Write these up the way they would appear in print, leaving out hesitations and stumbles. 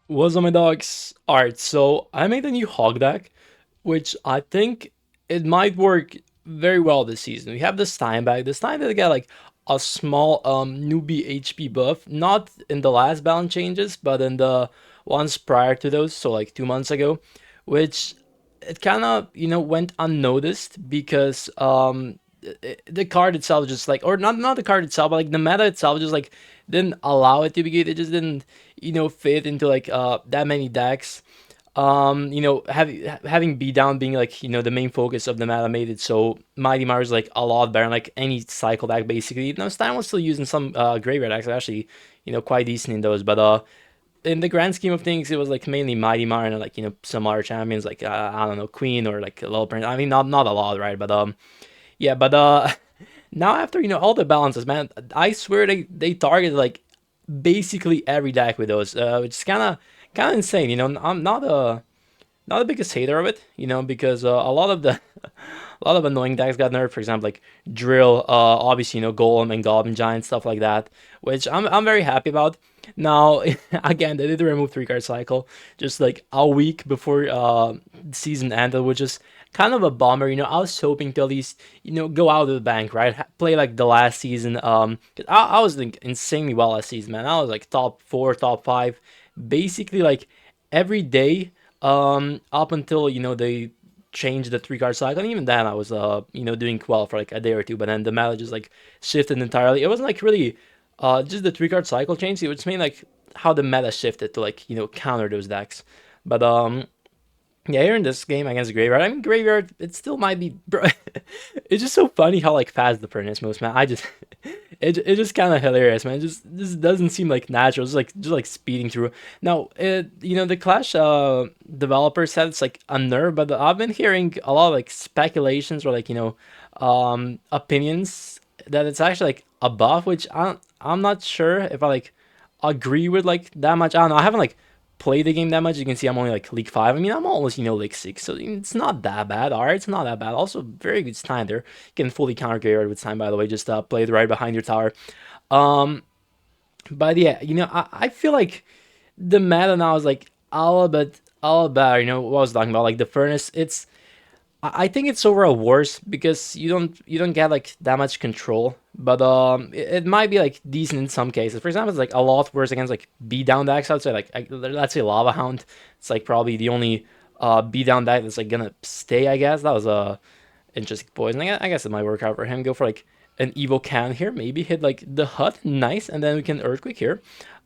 What's up, my dogs? Alright, so I made a new Hog deck, which I think it might work very well this season. We have the Stein back. The Stein did get like a small newbie HP buff, not in the last balance changes, but in the ones prior to those, so like 2 months ago, which it kind of went unnoticed because the card itself just like, or not the card itself, but like the meta itself just like didn't allow it to be good. It just didn't fit into like that many decks. Having B down being like the main focus of the meta made it so Mighty Mars is like a lot better in like any cycle deck basically. Now Stein was still using some graveyard decks actually, quite decent in those, but in the grand scheme of things, it was like mainly Mighty Mar and like some other champions like I don't know, Queen or like Little Prince. I mean, not a lot, right? But yeah, but now after all the balances, man, I swear they targeted like basically every deck with those, which is kind of insane. I'm not the biggest hater of it, because a lot of the a lot of annoying decks got nerfed. For example, like Drill, obviously Golem and Goblin Giant stuff like that, which I'm very happy about. Now, again, they did remove three card cycle just like a week before the season ended, which is kind of a bummer. I was hoping to at least go out of the bank, right? Play like the last season. 'Cause I was doing insanely well last season, man. I was like top four, top five, basically like every day up until they changed the three card cycle. And even then I was doing well for like a day or two, but then the meta just like shifted entirely. It wasn't like really just the three card cycle change. It was mainly like how the meta shifted to like counter those decks. But yeah, here in this game against Graveyard, I mean Graveyard, it still might be, bro. It's just so funny how like fast the furnace moves, man. I just, it's just kind of hilarious, man. It just doesn't seem like natural. It's like just like speeding through. Now, the Clash developer said it's like a nerf, but I've been hearing a lot of like speculations or like opinions that it's actually like a buff, which I'm not sure if I like agree with like that much. I don't know. I haven't like play the game that much. You can see I'm only like League 5. I mean, I'm almost, League 6, so it's not that bad. Alright, it's not that bad. Also, very good time there. You can fully counter Graveyard with time, by the way. Just play it right behind your tower. Um, but yeah, I feel like the meta now is like all about, what I was talking about, like the furnace. I think it's overall worse because you don't get like that much control, but it might be like decent in some cases. For example, it's like a lot worse against like B down decks. I'd say like let's say Lava Hound. It's like probably the only B down deck that's like gonna stay. I guess that was a interesting poison. I guess it might work out for him. Go for like an Evo Can here, maybe hit like the hut, nice, and then we can Earthquake here.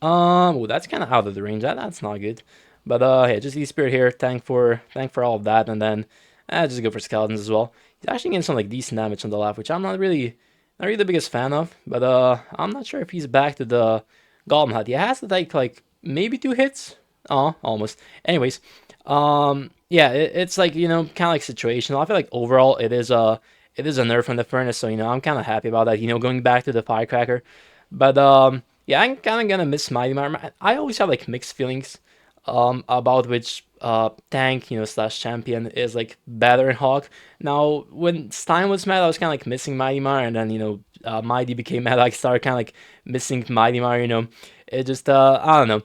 Oh, that's kind of out of the range. That's not good. But yeah, just E-Spirit here. Thank for all of that, and then just go for skeletons as well. He's actually getting some like decent damage on the left, which I'm not really the biggest fan of. But I'm not sure if he's back to the Goblin Hut. He has to take like maybe 2 hits. Oh, almost. Anyways, yeah, it's like kind of like situational. I feel like overall it is a nerf from the furnace, so I'm kind of happy about that. Going back to the firecracker, but yeah, I'm kind of gonna miss Mighty Mar. I always have like mixed feelings about which tank slash champion is like better in Hawk. Now when Stein was mad, I was kind of like missing Mighty Mar, and then Mighty became mad. I started kind of like missing Mighty Mar. It just I don't know.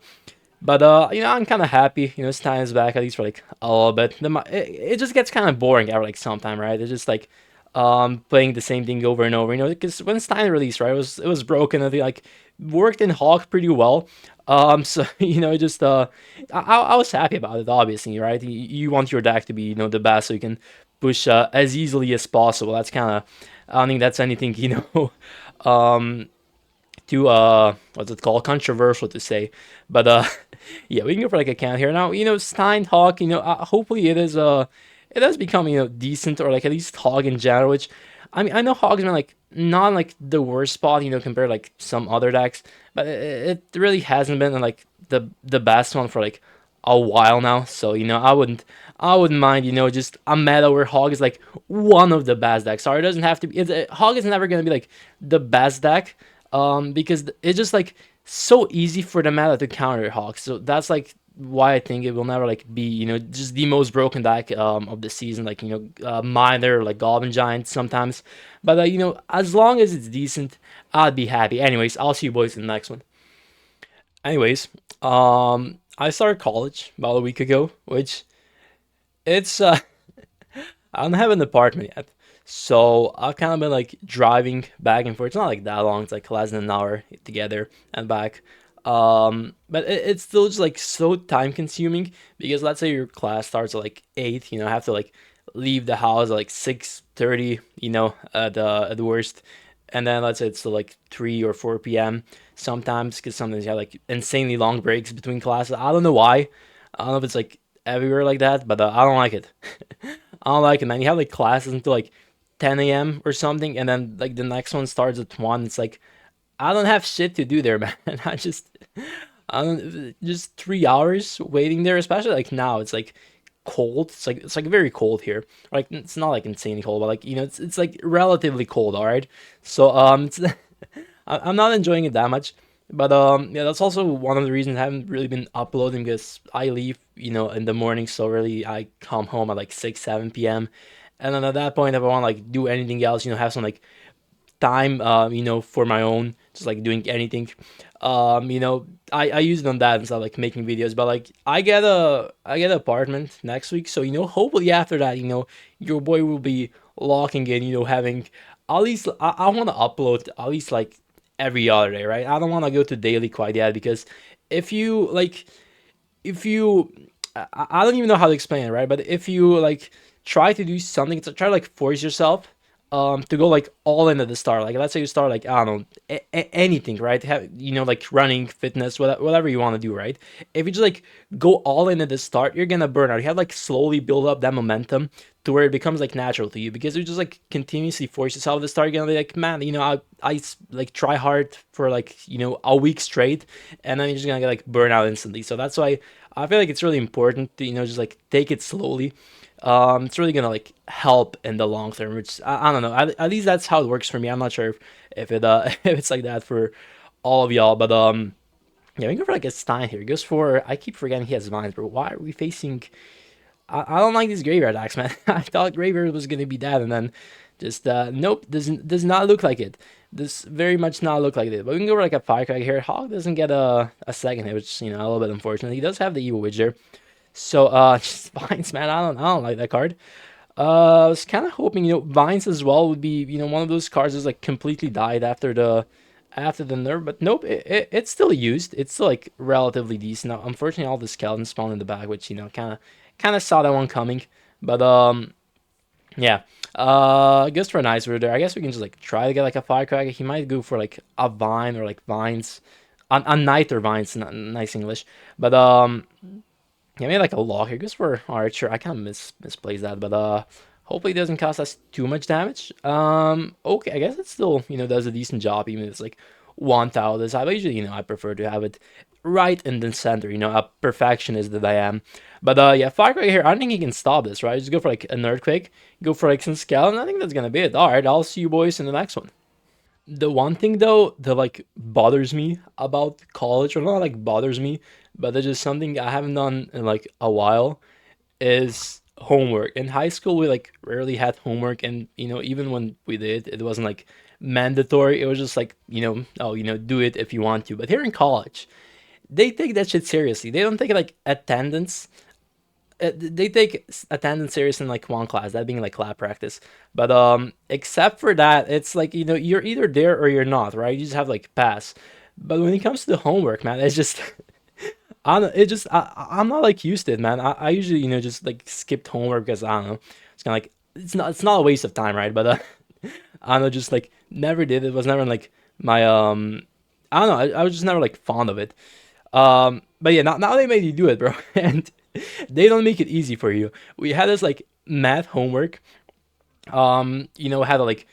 But I'm kind of happy. Stein is back at least for like a little bit. It just gets kind of boring after like some time, right? It's just like playing the same thing over and over. Because when Stein released, right, it was broken. I think like worked in Hawk pretty well. So just I was happy about it. Obviously, right? You want your deck to be the best, so you can push as easily as possible. That's kind of I don't think that's anything um too what's it called, controversial to say, but yeah, we can go for like a count here now. Stein Hawk, hopefully it does become decent, or like at least Hog in general, which I mean I know Hog's been like not like the worst spot compared to like some other decks, but it really hasn't been like the best one for like a while now. So I wouldn't mind just a meta where Hog is like one of the best decks. Sorry, it doesn't have to be. Hog is never gonna be like the best deck, because it's just like so easy for the meta to counter Hawks. So that's like why I think it will never like be just the most broken deck of the season. Like Miner, like Goblin Giant sometimes, but as long as it's decent, I'd be happy. Anyways, I'll see you boys in the next one. Anyways, I started college about a week ago, which it's I don't have an apartment yet. So I've kind of been like driving back and forth. It's not like that long. It's like less than an hour together and back. But it's still just like so time consuming because let's say your class starts at like 8, I have to like leave the house at like 6:30, at the worst. And then let's say it's still like 3 or 4 p.m. sometimes because sometimes you have like insanely long breaks between classes. I don't know why. I don't know if it's like everywhere like that, but I don't like it. I don't like it, man. You have like classes until like 10 a.m. or something, and then like the next one starts at 1. It's like I don't have shit to do there, man. I don't just 3 hours waiting there, especially like now. It's like cold. It's like very cold here. Like it's not like insanely cold, but like it's like relatively cold. All right. So it's I'm not enjoying it that much. But yeah, that's also one of the reasons I haven't really been uploading because I leave, in the morning so early. I come home at like 6, 7 p.m. And then at that point, if I want to like do anything else, have some like time, for my own, just like doing anything. I use it on that instead of like making videos. But like I get an apartment next week, so hopefully after that, your boy will be locking in, having at least I want to upload at least like every other day, right? I don't want to go to daily quite yet because if you like if you I don't even know how to explain it, right? But if you like try to do something, try to like force yourself to go like all in at the start. Like let's say you start like I don't know anything, right? Have, like running, fitness, whatever you want to do, right? If you just like go all in at the start, you're gonna burn out. You have like slowly build up that momentum to where it becomes like natural to you because you just like continuously force yourself at the start. You're gonna be like, man, like try hard for like a week straight, and then you're just gonna get like burn out instantly. So that's why I feel like it's really important to just like take it slowly. It's really gonna like help in the long term, which I don't know. At least that's how it works for me. I'm not sure if it if it's like that for all of y'all, but yeah, we can go for like a Stein here. It goes for I keep forgetting he has vines, but why are we facing? I don't like these graveyard acts, man. I thought graveyard was gonna be that, and then just nope, does not look like it. This very much not look like it. But we can go for like a firecracker here. Hog doesn't get a second hit, which a little bit unfortunate. He does have the evil witch there. So just vines, man. I don't like that card. I was kind of hoping, Vines as well would be, one of those cards that's like completely died after the nerf, but nope, it's still used. It's still like relatively decent. Now, unfortunately, all the skeletons spawn in the back, which kind of saw that one coming. But yeah, I guess for a nice root there, I guess we can just like try to get like a firecracker. He might go for like a vine or like vines, a knight or vines, nice English. But yeah, maybe like a lock here. Goes for Archer. I kind of misplaced that, but hopefully it doesn't cost us too much damage. Okay, I guess it still does a decent job, even if it's like 1,000. I usually I prefer to have it right in the center. A perfectionist that I am. But yeah, Firecracker here. I don't think he can stop this, right? Just go for like an earthquake. Go for like some skeleton. I think that's gonna be it. All right, I'll see you boys in the next one. The one thing though that like bothers me about college, or not like bothers me, but it's just something I haven't done in like a while, is homework. In high school, we like rarely had homework, and even when we did, it wasn't like mandatory. It was just like oh do it if you want to. But here in college, they take that shit seriously. They don't take like attendance. They take attendance serious in like one class, that being like lab practice. But except for that, it's like you're either there or you're not, right? You just have like pass. But when it comes to the homework, man, it's just I don't know, it just I'm not like used to it, man. I usually just like skipped homework because I don't know. It's kind of like it's not a waste of time, right? But I don't know, just like never did. It was never like my I don't know. I was just never like fond of it. But yeah, now they made you do it, bro, and they don't make it easy for you. We had this like math homework. Had like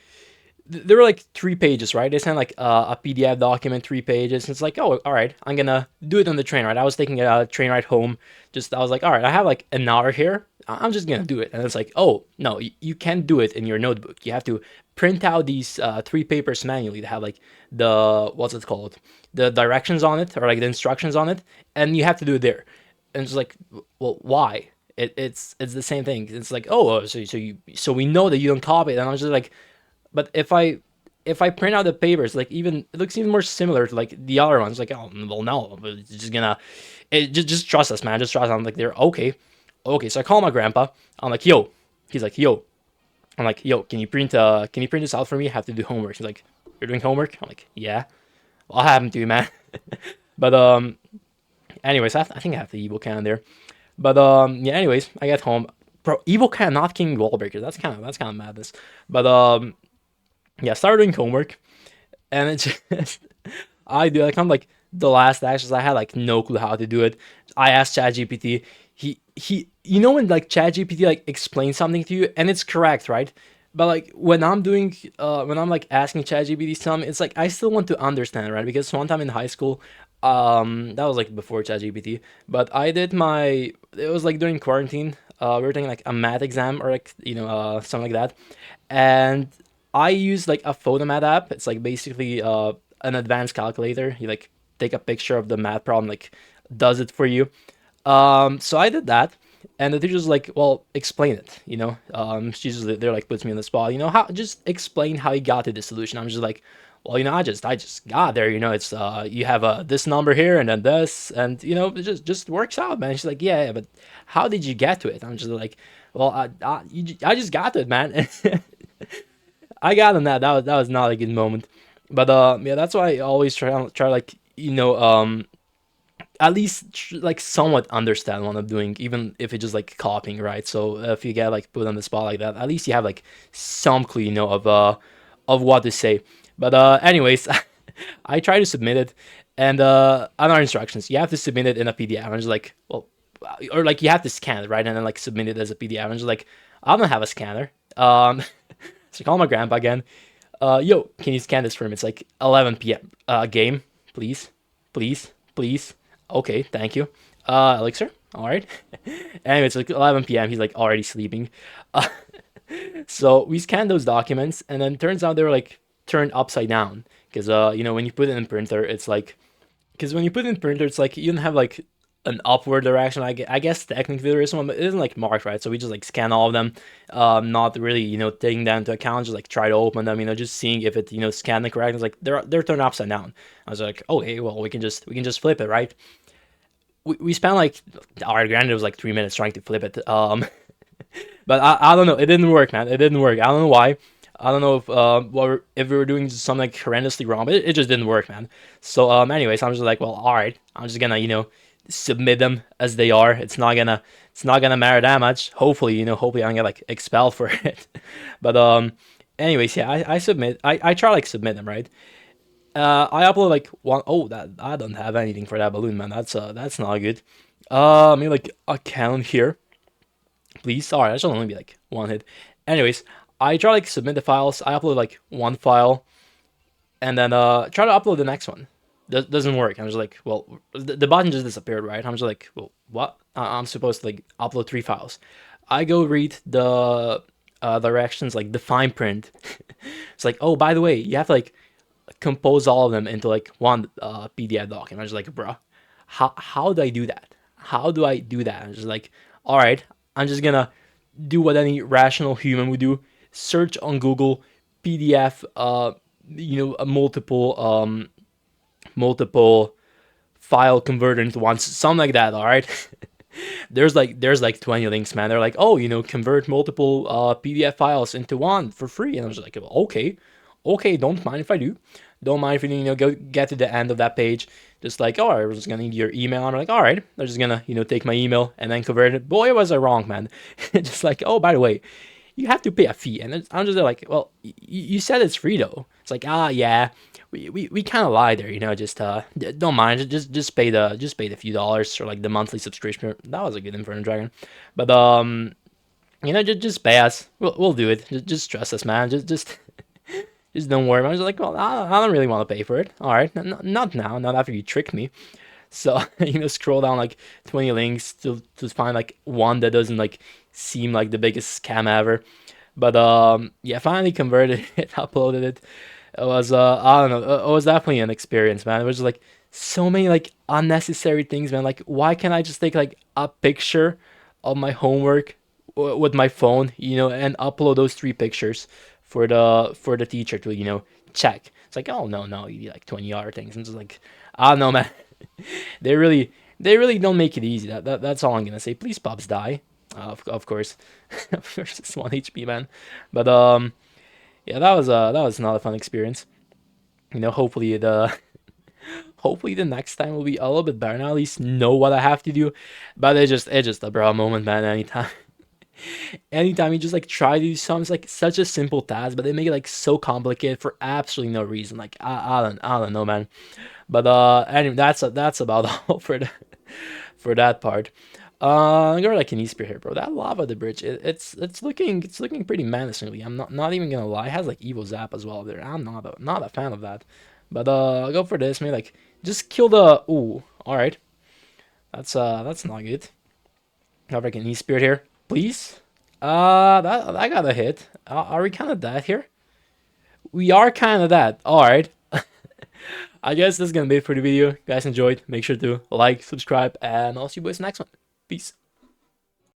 there were like 3 pages, right? They sent like a PDF document, 3 pages. It's like, oh, all right, I'm gonna do it on the train ride. I was taking a train ride home. Just I was like, all right, I have like an hour here. I'm just gonna do it. And it's like, oh no, you can't do it in your notebook. You have to print out these 3 papers manually to have like the what's it called, the directions on it or like the instructions on it, and you have to do it there. And it's like, well, why? It's the same thing. It's like, oh, so we know that you don't copy it. And I was just like, but if I if I print out the papers, like even it looks even more similar to like the other ones. Like, oh well, no, it's just gonna, just trust us, man. Just trust us. I'm like, they're okay, okay. So I call my grandpa. I'm like, yo. He's like, yo. I'm like, yo, can you print this out for me? I have to do homework. He's like, you're doing homework? I'm like, yeah. Well, I happen to, man. But anyways, I think I have the Evo cannon there. But yeah. Anyways, I get home, bro. Evo cannon not king wall breakers. That's kind of madness. But yeah, I started doing homework, and it's just I do like I'm like the last actions I had like no clue how to do it. I asked ChatGPT. You know when like ChatGPT like explains something to you and it's correct, right? But like when I'm like asking ChatGPT something, it's like I still want to understand, right? Because one time in high school, that was like before ChatGPT, but I did my it was like during quarantine. We were taking like a math exam or like something like that, and I use like a photomat app. It's like basically an advanced calculator. You like take a picture of the math problem, like does it for you. So I did that, and the teacher's like, "Well, explain it." She's just there, like puts me on the spot. How? Just explain how you got to this solution. I'm just like, well, I just got there. It's you have this number here and then this, and it just works out, man. She's like, yeah, but how did you get to it? I'm just like, well, I just got to it, man. I got on that. That was not a good moment, but yeah, that's why I always try like at least like somewhat understand what I'm doing, even if it's just like copying, right? So if you get like put on the spot like that, at least you have like some clue, of what to say. But anyways, I try to submit it, and other instructions, you have to submit it in a PDF. I'm just like, well, or like you have to scan it, right, and then like submit it as a PDF. I'm just like, I don't have a scanner. So I call my grandpa again. Yo, can you scan this for me? It's like 11 p.m. Game, please, please, please. Okay, thank you. Elixir. All right. Anyway, it's like 11 p.m. He's like already sleeping. Uh, so we scanned those documents, and then turns out they were like turned upside down because when you put it in printer, it's like because when you put it in printer, it's like you don't have like an upward direction. I guess technically there is one, but it isn't like marked, right. So we just like scan all of them, not really taking that into account. Just like try to open them, just seeing if it scanned the correct. It's like they're turned upside down. I was like, okay, well we can just flip it, right. We spent like, all right, granted it was like 3 minutes trying to flip it. But I don't know, it didn't work, man. It didn't work. I don't know why. I don't know if we were doing something like horrendously wrong, but it just didn't work, man. So anyways, I'm just like, well, all right, I'm just gonna submit them as they are. It's not gonna matter that much. Hopefully I don't get like expelled for it. But anyways, yeah, I try like submit them, right. I upload like one. Oh, that I don't have anything for that balloon, man. That's not good. Maybe like a count here, please. Sorry, that should only be like one hit. Anyways, I try like submit the files. I upload like one file, and then try to upload the next one. Doesn't work. I'm just like, well, the button just disappeared, right? I'm just like, well, what? I'm supposed to like upload 3 files. I go read the directions, like define print. It's like, oh, by the way, you have to like compose all of them into like one PDF document. I was just like, bro, how do I do that? How do I do that? I'm just like, all right, I'm just gonna do what any rational human would do: search on Google PDF, a multiple file converter into one, something like that. All right. there's like 20 links, man. They're like, oh, convert multiple PDF files into one for free, and I was like, well, okay, don't mind if I do. Don't mind if you go get to the end of that page, just like, all right, we're just gonna need your email. And I'm like, all right, they're just gonna take my email and then convert it. Boy, was I wrong, man. Just like, oh, by the way, you have to pay a fee. And I'm just like, well, you said it's free though. It's like, yeah, we kind of lied there, just don't mind, just pay the few dollars or like the monthly subscription. That was a good Inferno Dragon. But just pay us. We'll do it. Just trust us, man. Just don't worry. I was like, well, I don't really want to pay for it. All right, not now, not after you tricked me. So scroll down like 20 links to find like one that doesn't like seem like the biggest scam ever. But yeah, finally converted it, uploaded it. It was I don't know, it was definitely an experience, man. It was just like so many like unnecessary things, man. Like, why can't I just take like a picture of my homework with my phone, and upload those 3 pictures for the teacher to check. It's like, oh no, you need like 20 other things. And just like, I don't know, man. they really don't make it easy. That's all I'm gonna say. Please, Pops, die. Of course, of course, it's 1 HP, man. But yeah, that was not a fun experience. You know, hopefully the next time will be a little bit better. Now at least know what I have to do. But it's just a bro moment, man. Anytime you just like try to do something, it's like such a simple task, but they make it like so complicated for absolutely no reason. Like I don't know, man. But anyway, that's about all for that part. I got like an Easter here, bro. That lava at the bridge, it's looking pretty menacingly. I'm not even gonna lie. It has like evil zap as well there. I'm not a fan of that. But I'll go for this. Maybe like just kill the. Ooh, all right. That's not good. Have like an E-Spirit here, please. That got a hit. Are we kind of dead here? We are kind of dead. All right. I guess this is gonna be it for the video. Guys enjoyed. Make sure to like, subscribe, and I'll see you boys next one. Peace.